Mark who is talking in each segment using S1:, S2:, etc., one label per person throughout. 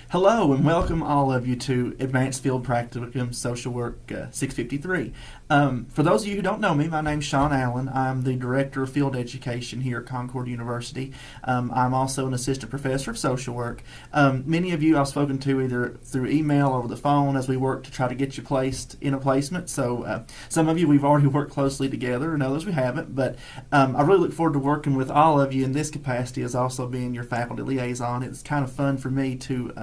S1: Hello and welcome all of you to Advanced Field Practicum Social Work 653. For those of you who don't know me, my name's Sean Allen. I'm the Director of Field Education here at Concord University. I'm also an Assistant Professor of Social Work. Many of you I've spoken to either through email or over the phone as we work to try to get you placed in a placement. So some of you we've already worked closely together and others we haven't, but I really look forward to working with all of you in this capacity as also being your faculty liaison. It's kind of fun for me to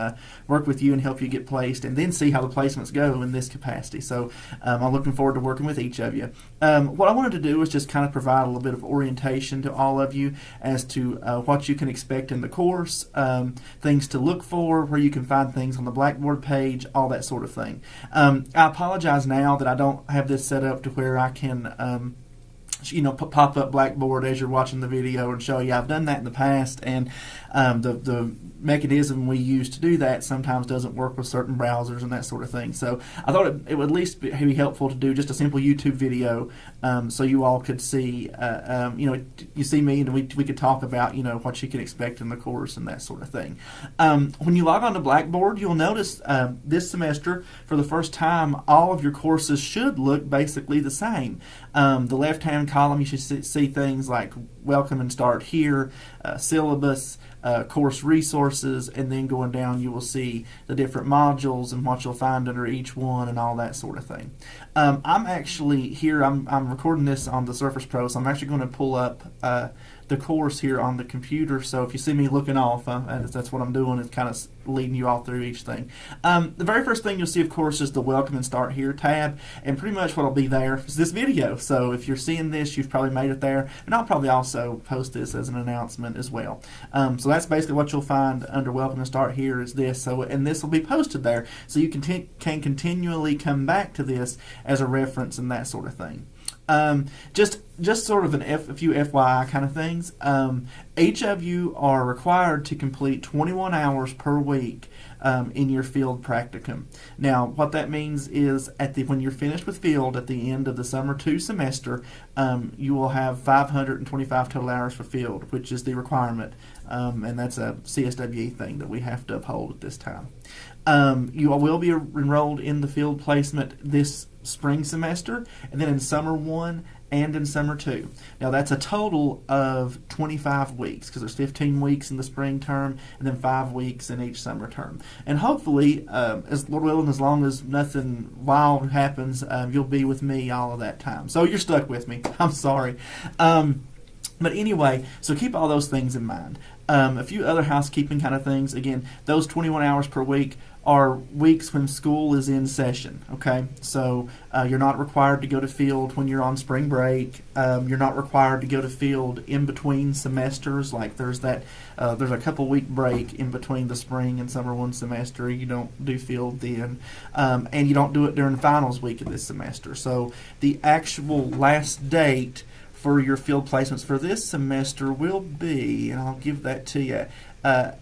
S1: work with you and help you get placed and then see how the placements go in this capacity. So I'm looking forward to working with each of you. What I wanted to do was just kind of provide a little bit of orientation to all of you as to what you can expect in the course, things to look for, where you can find things on the Blackboard page, all that sort of thing. I apologize now that I don't have this set up to where I can pop up Blackboard as you're watching the video and show you. I've done that in the past, and the mechanism we use to do that sometimes doesn't work with certain browsers and that sort of thing. So I thought it would at least be helpful to do just a simple YouTube video so you all could see, you see me and we could talk about, what you can expect in the course and that sort of thing. When you log on to Blackboard, you'll notice this semester, for the first time, all of your courses should look basically the same. The left-hand column, you should see things like Welcome and Start Here, syllabus, course resources, and then going down you will see the different modules and what you'll find under each one and all that sort of thing. I'm actually here, I'm recording this on the Surface Pro, so I'm actually going to pull up the course here on the computer, so if you see me looking off, that's what I'm doing, is kind of leading you all through each thing. The very first thing you'll see, of course, is the Welcome and Start Here tab, and pretty much what will be there is this video. So if you're seeing this, you've probably made it there, and I'll probably also post this as an announcement as well. So that's basically what you'll find under Welcome and Start Here is this. So, and this will be posted there, so you can continually come back to this as a reference and that sort of thing. Just sort of a few FYI kind of things. Each of you are required to complete 21 hours per week in your field practicum. Now, what that means is when you're finished with field at the end of the summer 2 semester, you will have 525 total hours for field, which is the requirement, and that's a CSWE thing that we have to uphold at this time. You will be enrolled in the field placement this spring semester, and then in summer 1 and in summer 2. Now that's a total of 25 weeks because there's 15 weeks in the spring term and then 5 weeks in each summer term. And hopefully, as Lord willing, as long as nothing wild happens, you'll be with me all of that time. So you're stuck with me. I'm sorry. But anyway, so keep all those things in mind. A few other housekeeping kind of things. Again, those 21 hours per week are weeks when school is in session, okay? So you're not required to go to field when you're on spring break. You're not required to go to field in between semesters, like there's a couple week break in between the spring and summer 1 semester. You don't do field then, and you don't do it during the finals week of this semester. So the actual last date for your field placements for this semester will be, and I'll give that to you,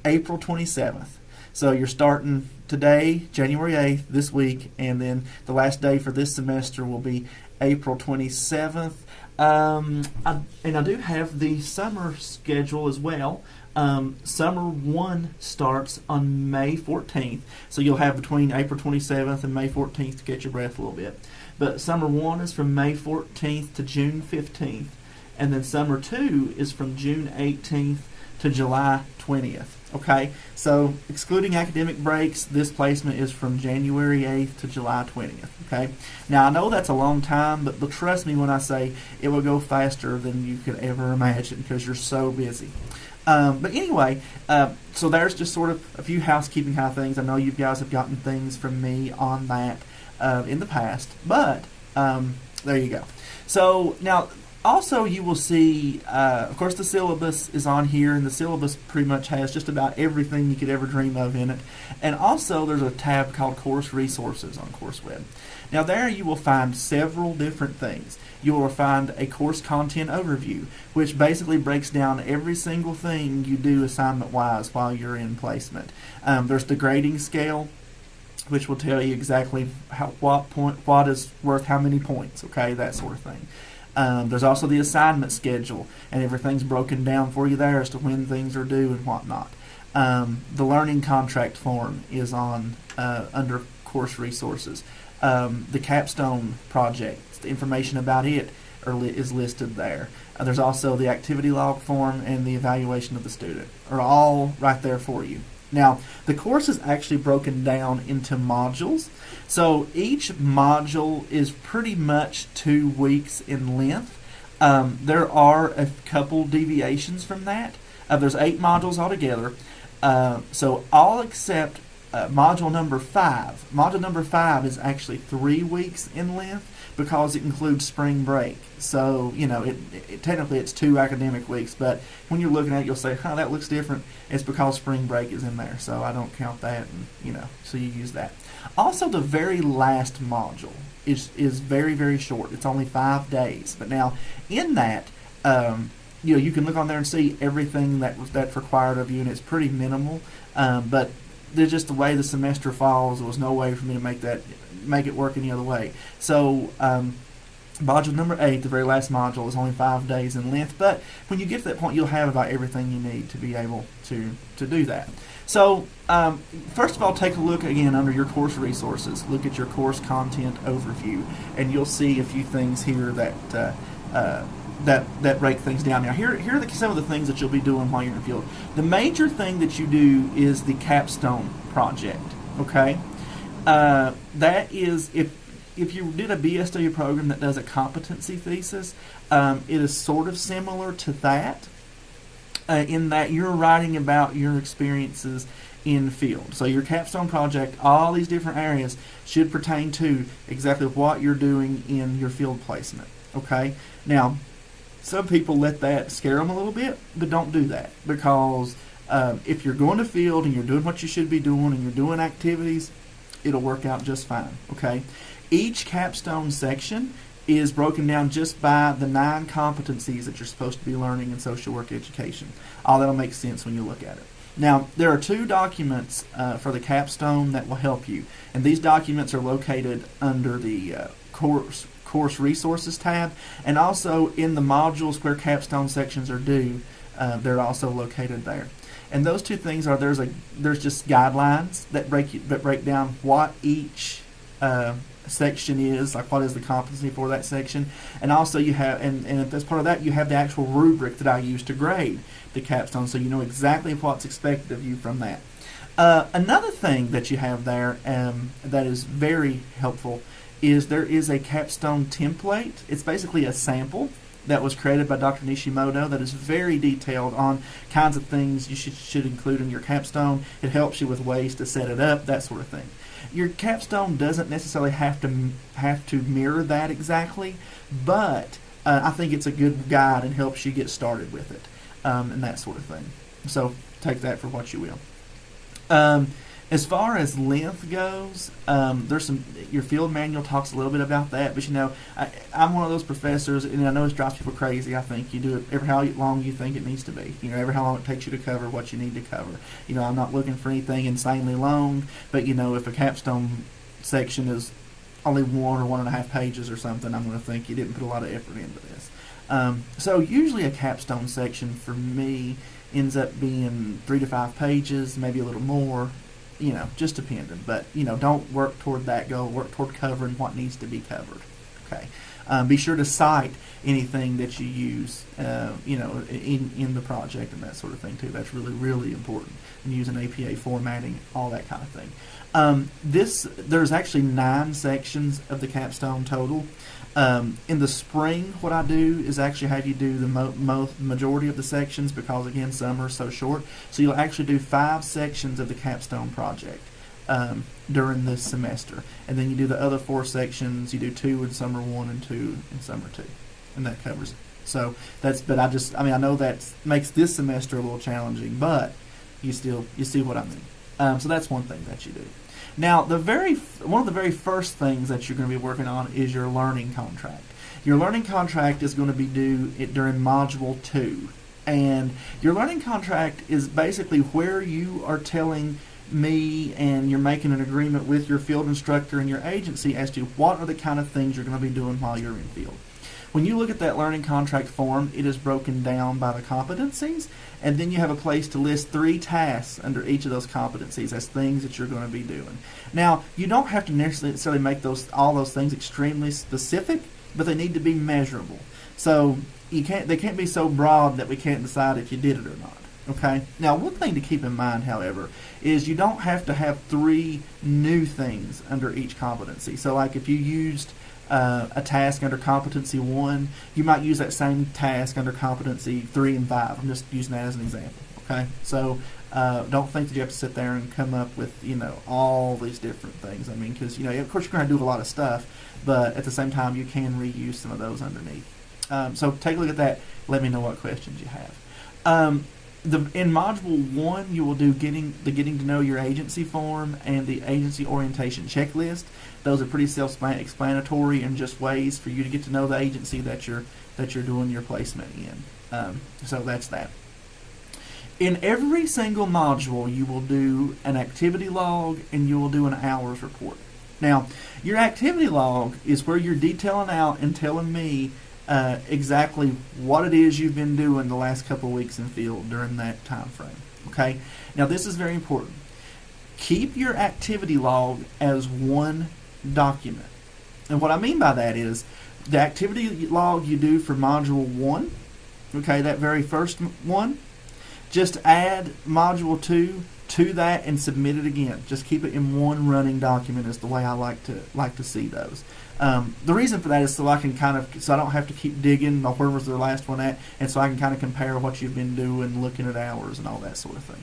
S1: April 27th. So you're starting today, January 8th, this week, and then the last day for this semester will be April 27th. And I do have the summer schedule as well. Summer 1 starts on May 14th, so you'll have between April 27th and May 14th to catch your breath a little bit. But summer 1 is from May 14th to June 15th, and then summer 2 is from June 18th to July 20th. Okay, so excluding academic breaks, this placement is from January 8th to July 20th. Okay, now I know that's a long time, but trust me when I say it will go faster than you could ever imagine because you're so busy. But anyway, so there's just sort of a few housekeeping kind of things. I know you guys have gotten things from me on that in the past, but there you go. So now, also, you will see, of course, the syllabus is on here, and the syllabus pretty much has just about everything you could ever dream of in it. And also, there's a tab called Course Resources on CourseWeb. Now, there you will find several different things. You will find a course content overview, which basically breaks down every single thing you do assignment-wise while you're in placement. There's the grading scale, which will tell you exactly what is worth how many points, okay, that sort of thing. There's also the assignment schedule, and everything's broken down for you there as to when things are due and whatnot. The learning contract form is on under course resources. The capstone project, the information about it is listed there. There's also the activity log form and the evaluation of the student are all right there for you. Now, the course is actually broken down into modules. So each module is pretty much 2 weeks in length. There are a couple deviations from that. There's 8 modules altogether. So all except module number 5. Module number 5 is actually 3 weeks in length because it includes spring break. So, technically it's 2 academic weeks, but when you're looking at it, you'll say, that looks different. It's because spring break is in there, so I don't count that, and, so you use that. Also, the very last module is very, very short. It's only 5 days. But now, in that, you can look on there and see everything that's required of you, and it's pretty minimal. But there's just the way the semester falls. There was no way for me to make it work any other way. So module number 8, the very last module, is only 5 days in length. But when you get to that point, you'll have about everything you need to be able to do that. So first of all, take a look again under your course resources. Look at your course content overview, and you'll see a few things here that break things down. Now, here are some of the things that you'll be doing while you're in the field. The major thing that you do is the capstone project. Okay, that is if you did a BSW program that does a competency thesis, it is sort of similar to that. In that you're writing about your experiences in the field. So your capstone project, all these different areas should pertain to exactly what you're doing in your field placement. Okay? Now, some people let that scare them a little bit, but don't do that, because if you're going to field and you're doing what you should be doing and you're doing activities, it'll work out just fine. Okay? Each capstone section is broken down just by the 9 competencies that you're supposed to be learning in social work education. All that'll make sense when you look at it. Now, there are 2 documents for the capstone that will help you, and these documents are located under the course resources tab, and also in the modules where capstone sections are due. They're also located there. And those 2 things are there's just guidelines that break down what each section is, like what is the competency for that section, and also you have, and as part of that, you have the actual rubric that I use to grade the capstone, so you know exactly what's expected of you from that. Another thing that you have there that is very helpful is there is a capstone template. It's basically a sample that was created by Dr. Nishimoto that is very detailed on kinds of things you should include in your capstone. It helps you with ways to set it up, that sort of thing. Your capstone doesn't necessarily have to mirror that exactly, but I think it's a good guide and helps you get started with it, and that sort of thing. So take that for what you will. As far as length goes, your field manual talks a little bit about that, but I'm one of those professors, and I know it drives people crazy. I think you do it every how long you think it needs to be. Every how long it takes you to cover what you need to cover. I'm not looking for anything insanely long, but if a capstone section is only 1 or 1.5 pages or something, I'm going to think you didn't put a lot of effort into this. So usually a capstone section for me ends up being 3 to 5 pages, maybe a little more. Just depending. But, don't work toward that goal. Work toward covering what needs to be covered. Okay. Be sure to cite anything that you use, in the project and that sort of thing, too. That's really, really important. And using APA formatting, all that kind of thing. There's actually 9 sections of the capstone total. In the spring, what I do is actually have you do the majority of the sections because, again, summer is so short. So you'll actually do 5 sections of the capstone project during this semester. And then you do the other 4 sections. You do 2 in summer 1 and 2 in summer 2. And that covers it. So I know that makes this semester a little challenging, but you see what I mean. So that's one thing that you do. Now, one of the very first things that you're going to be working on is your learning contract. Your learning contract is going to be due during Module 2. And your learning contract is basically where you are telling me and you're making an agreement with your field instructor and your agency as to what are the kind of things you're going to be doing while you're in field. when you look at that learning contract form, it is broken down by the competencies, and then you have a place to list 3 tasks under each of those competencies as things that you're going to be doing. Now, you don't have to necessarily make all those things extremely specific, but they need to be measurable. So they can't be so broad that we can't decide if you did it or not. Okay. Now, one thing to keep in mind, however, is you don't have to have 3 new things under each competency. So, like if you used a task under competency 1, you might use that same task under competency 3 and 5. I'm just using that as an example. Okay. So, don't think that you have to sit there and come up with all these different things. I mean, because of course you're going to do a lot of stuff, but at the same time you can reuse some of those underneath. So take a look at that. Let me know what questions you have. In Module 1, you will do getting to know your agency form and the agency orientation checklist. Those are pretty self-explanatory and just ways for you to get to know the agency that you're doing your placement in. So that's that. In every single module, you will do an activity log and you will do an hours report. Now, your activity log is where you're detailing out and telling me exactly what it is you've been doing the last couple of weeks in field during that time frame. Okay. Now this is very important. Keep your activity log as one document, and what I mean by that is the activity log you do for module 1. Okay, that very first one. Just add module 2 to that and submit it again. Just keep it in one running document is the way I like to see those. The reason for that is so I don't have to keep digging where was the last one at, and so I can kind of compare what you've been doing, looking at hours and all that sort of thing.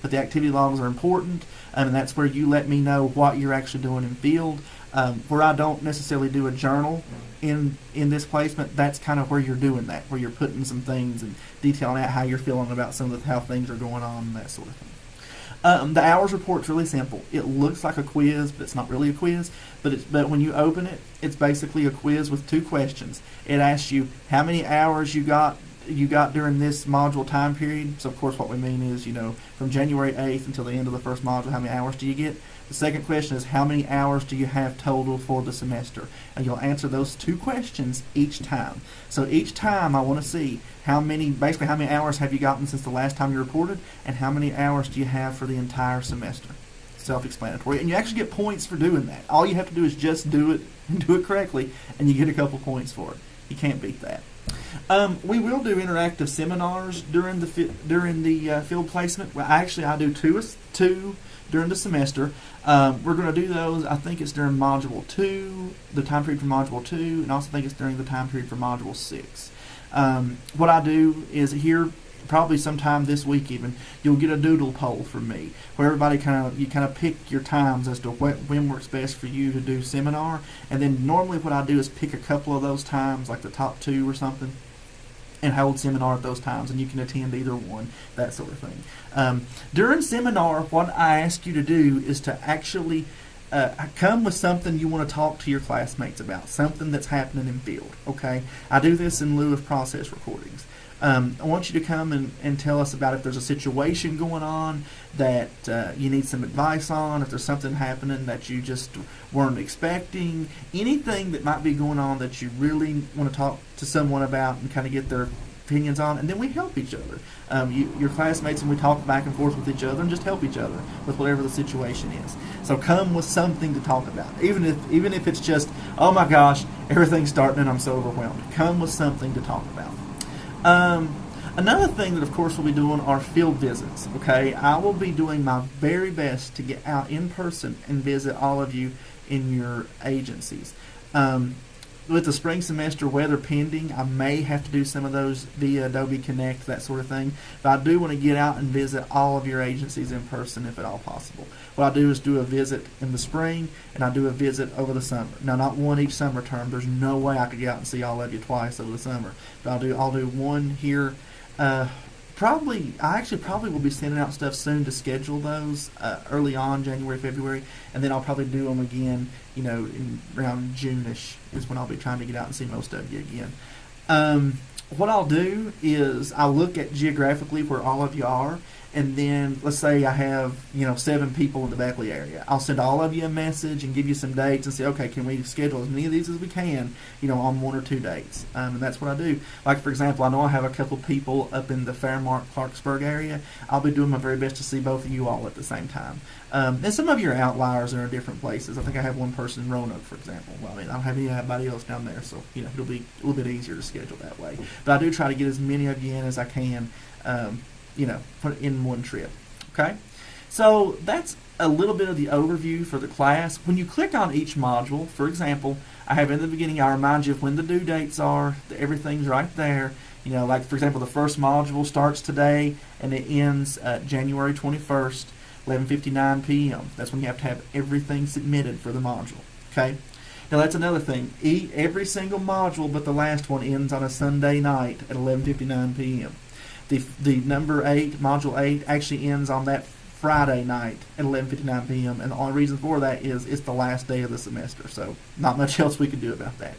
S1: But the activity logs are important, and that's where you let me know what you're actually doing in field. Where I don't necessarily do a journal in this placement, that's kind of where you're doing that, where you're putting some things and detailing out how you're feeling about how things are going on and that sort of thing. The hours report's really simple. It looks like a quiz, but it's not really a quiz. But when you open it, it's basically a quiz with 2 questions. It asks you how many hours you got during this module time period. So of course what we mean is, from January 8th until the end of the first module, how many hours do you get? The second question is how many hours do you have total for the semester? And you'll answer those 2 questions each time. So each time I want to see how many hours have you gotten since the last time you reported, and how many hours do you have for the entire semester. Self-explanatory. And you actually get points for doing that. All you have to do is just do it and do it correctly, and you get a couple points for it. You can't beat that. We will do interactive seminars during the field placement. Well, actually, I do two during the semester. We're going to do those. I think it's during Module 2, the time period for Module 2, and I also think it's during the time period for Module 6. What I do is here, probably sometime this week even, you'll get a doodle poll from me where everybody kind of pick your times as to when works best for you to do seminar, and then normally what I do is pick a couple of those times, like the top 2 or something, and hold seminar at those times, and you can attend either one, that sort of thing. During seminar, what I ask you to do is to actually come with something you want to talk to your classmates about, something that's happening in field. Okay, I do this in lieu of process recordings. I want you to come and tell us about if there's a situation going on that you need some advice on, if there's something happening that you just weren't expecting, anything that might be going on that you really want to talk to someone about and kind of get their opinions on, and then we help each other. Your classmates, and we talk back and forth with each other and just help each other with whatever the situation is. So come with something to talk about, even if it's just, oh my gosh, everything's starting and I'm so overwhelmed. Come with something to talk about. Another thing that of course we'll be doing are field visits. Okay, I will be doing my very best to get out in person and visit all of you in your agencies. With the spring semester weather pending, I may have to do some of those via Adobe Connect, that sort of thing. But I do want to get out and visit all of your agencies in person if at all possible. What I do is do a visit in the spring, and I do a visit over the summer. Now, not one each summer term. There's no way I could get out and see all of you twice over the summer. But I'll do one here. I actually probably will be sending out stuff soon to schedule those early on, January, February, and then I'll probably do them again, in around June-ish is when I'll be trying to get out and see most of you again. What I'll do is I'll look at geographically where all of you are, and then let's say I have 7 people in the Beckley area. I'll send all of you a message and give you some dates and say, okay, can we schedule as many of these as we can, on 1 or 2 dates, and that's what I do. Like, for example, I know I have a couple people up in the Fairmont, Clarksburg area. I'll be doing my very best to see both of you all at the same time. And some of you are outliers and are in different places. I think I have one person in Roanoke, for example. Well, I mean, I don't have anybody else down there, so it'll be a little bit easier to schedule that way. But I do try to get as many of you in as I can, put in one trip. Okay, so that's a little bit of the overview for the class. When you click on each module, for example, I have in the beginning, I remind you of when the due dates are. Everything's right there. Like, for example, the first module starts today and it ends January 21st. 11:59 p.m. That's when you have to have everything submitted for the module. Okay. Now that's another thing. Every single module but the last one ends on a Sunday night at 11:59 p.m. The number 8, module 8, actually ends on that Friday night at 11:59 p.m. And the only reason for that is it's the last day of the semester. So not much else we can do about that.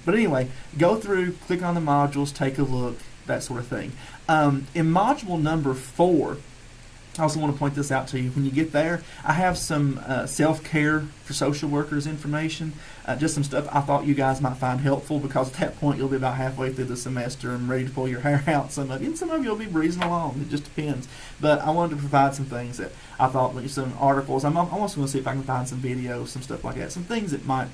S1: But anyway, go through, click on the modules, take a look, that sort of thing. In module number 4. I also want to point this out to you. When you get there, I have some self-care for social workers information, just some stuff I thought you guys might find helpful, because at that point you'll be about halfway through the semester and ready to pull your hair out. Some of you, and some of you will be breezing along. It just depends. But I wanted to provide some things that I thought, some articles. I'm also going to see if I can find some videos, some stuff like that, some things that might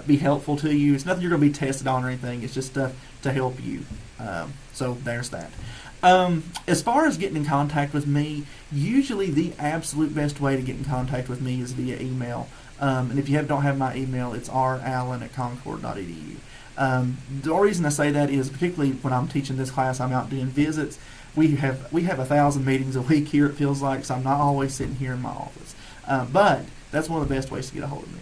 S1: be helpful to you. It's nothing you're going to be tested on or anything. It's just stuff to help you. So there's that. As far as getting in contact with me, usually the absolute best way to get in contact with me is via email. And if you don't have my email, it's rallen@concord.edu. The only reason I say that is, particularly when I'm teaching this class, I'm out doing visits. We have 1,000 meetings a week here, it feels like, so I'm not always sitting here in my office. But that's one of the best ways to get a hold of me.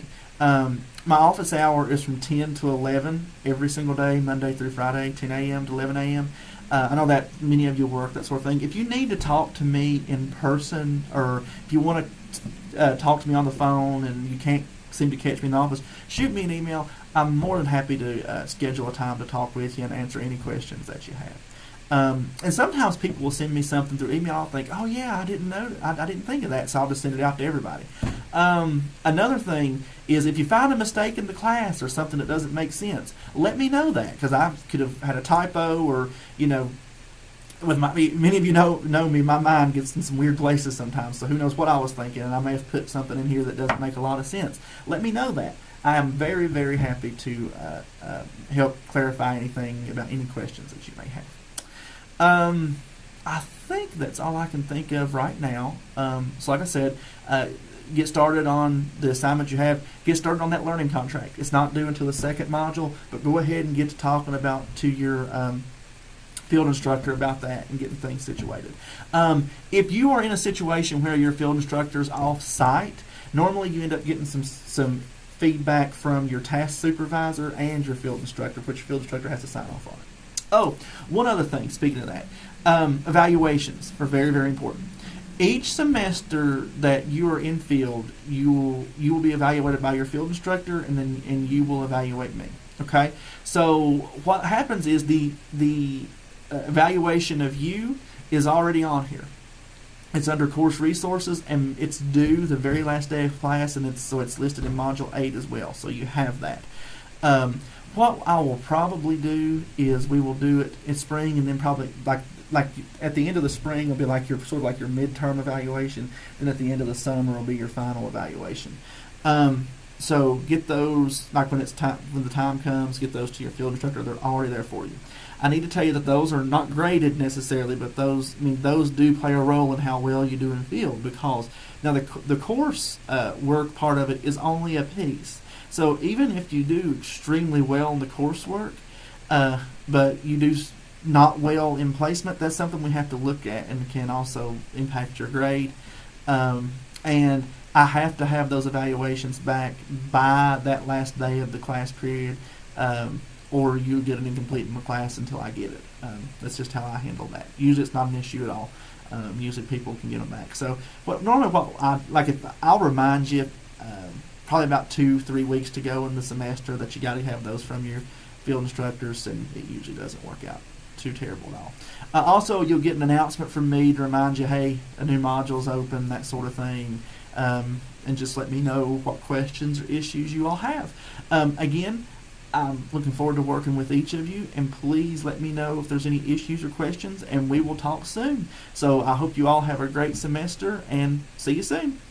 S1: My office hour is from 10 to 11 every single day, Monday through Friday, 10 a.m. to 11 a.m. I know that many of you work, that sort of thing. If you need to talk to me in person, or if you want to talk to me on the phone and you can't seem to catch me in the office, shoot me an email. I'm more than happy to schedule a time to talk with you and answer any questions that you have. And sometimes people will send me something through email. I'll think, oh yeah, I didn't know, I didn't think of that, so I'll just send it out to everybody. Another thing is, if you find a mistake in the class or something that doesn't make sense, let me know that, because I could have had a typo, or many of you know me, my mind gets in some weird places sometimes, so who knows what I was thinking, and I may have put something in here that doesn't make a lot of sense. Let me know that. I am very, very happy to help clarify anything about any questions that you may have. I think that's all I can think of right now. So like I said, get started on the assignment you have. Get started on that learning contract. It's not due until the second module, but go ahead and get to talking to your field instructor about that and getting things situated. If you are in a situation where your field instructor is off-site, normally you end up getting some feedback from your task supervisor and your field instructor, which your field instructor has to sign off on it. Oh, one other thing, speaking of that, evaluations are very, very important. Each semester that you are in field, you will be evaluated by your field instructor, and you will evaluate me. Okay? So what happens is the evaluation of you is already on here. It's under course resources, and it's due the very last day of class, and it's listed in module 8 as well. So you have that. What I will probably do is we will do it in spring, and then probably like at the end of the spring it'll be like your midterm evaluation, and at the end of the summer will be your final evaluation. So get those, like when the time comes, get those to your field instructor. They're already there for you. I need to tell you that those are not graded necessarily, but those do play a role in how well you do in field, because now the course work part of it is only a piece. So even if you do extremely well in the coursework, but you do not well in placement, that's something we have to look at and can also impact your grade. And I have to have those evaluations back by that last day of the class period, or you get an incomplete in the class until I get it. That's just how I handle that. Usually it's not an issue at all. Usually people can get them back. So I'll remind you probably about 2-3 weeks to go in the semester that you got to have those from your field instructors, and it usually doesn't work out too terrible at all. Also, you'll get an announcement from me to remind you, hey, a new module's open, that sort of thing. And just let me know what questions or issues you all have. Again, I'm looking forward to working with each of you, and please let me know if there's any issues or questions, and we will talk soon. So I hope you all have a great semester, and see you soon.